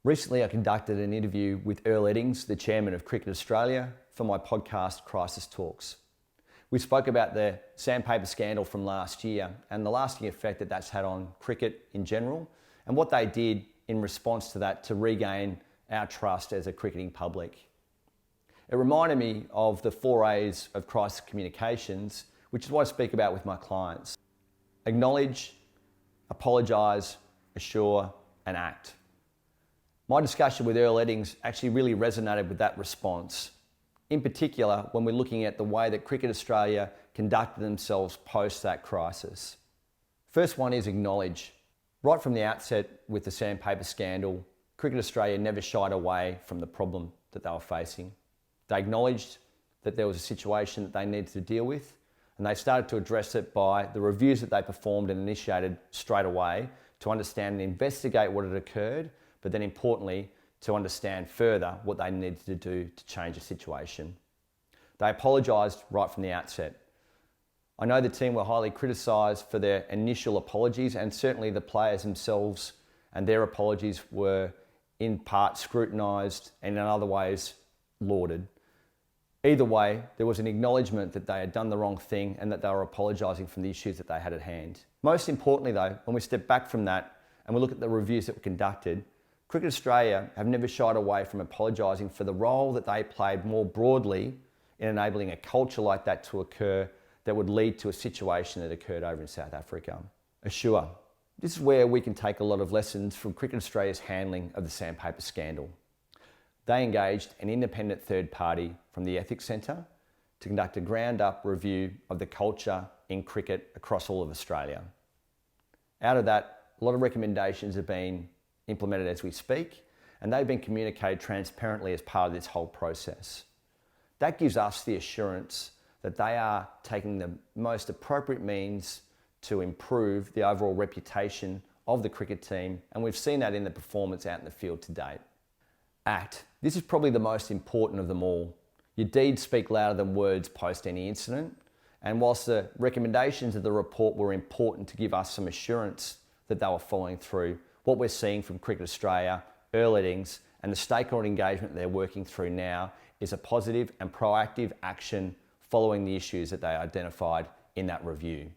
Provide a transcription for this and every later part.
Recently, I conducted an interview with Earl Eddings, the chairman of Cricket Australia, for my podcast Crisis Talks. We spoke about the sandpaper scandal from last year and the lasting effect that that's had on cricket in general, and what they did in response to that to regain our trust as a cricketing public. It reminded me of the 4 A's of crisis communications, which is what I speak about with my clients. Acknowledge, apologise, assure, and act. My discussion with Earl Eddings actually really resonated with that response. In particular, when we're looking at the way that Cricket Australia conducted themselves post that crisis. First one is acknowledge. Right from the outset with the sandpaper scandal, Cricket Australia never shied away from the problem that they were facing. They acknowledged that there was a situation that they needed to deal with, and they started to address it by the reviews that they performed and initiated straight away to understand and investigate what had occurred, but then importantly, to understand further what they needed to do to change the situation. They apologised right from the outset. I know the team were highly criticised for their initial apologies, and certainly the players themselves and their apologies were in part scrutinised and in other ways lauded. Either way, there was an acknowledgement that they had done the wrong thing and that they were apologising for the issues that they had at hand. Most importantly though, when we step back from that and we look at the reviews that were conducted, Cricket Australia have never shied away from apologising for the role that they played more broadly in enabling a culture like that to occur that would lead to a situation that occurred over in South Africa. Assure. This is where we can take a lot of lessons from Cricket Australia's handling of the sandpaper scandal. They engaged an independent third party from the Ethics Centre to conduct a ground-up review of the culture in cricket across all of Australia. Out of that, a lot of recommendations have been implemented as we speak, and they've been communicated transparently as part of this whole process. That gives us the assurance that they are taking the most appropriate means to improve the overall reputation of the cricket team, and we've seen that in the performance out in the field to date. Act. This is probably the most important of them all. Your deeds speak louder than words post any incident, and whilst the recommendations of the report were important to give us some assurance that they were following through, what we're seeing from Cricket Australia, Earl Eddings, and the stakeholder engagement they're working through now is a positive and proactive action following the issues that they identified in that review.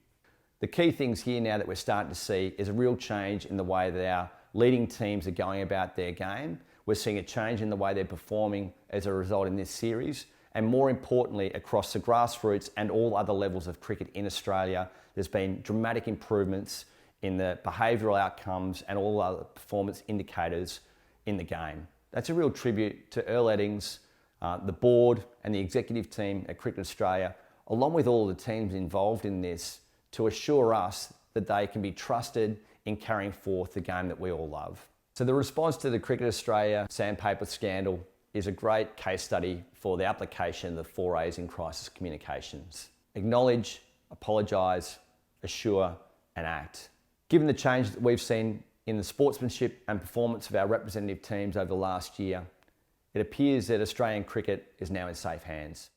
The key things here now that we're starting to see is a real change in the way that our leading teams are going about their game. We're seeing a change in the way they're performing as a result in this series, and more importantly, across the grassroots and all other levels of cricket in Australia, there's been dramatic improvements in the behavioural outcomes and all other performance indicators in the game. That's a real tribute to Earl Eddings, the board and the executive team at Cricket Australia, along with all the teams involved in this, to assure us that they can be trusted in carrying forth the game that we all love. So the response to the Cricket Australia sandpaper scandal is a great case study for the application of the 4 A's in crisis communications. Acknowledge, apologise, assure, and act. Given the change that we've seen in the sportsmanship and performance of our representative teams over the last year, it appears that Australian cricket is now in safe hands.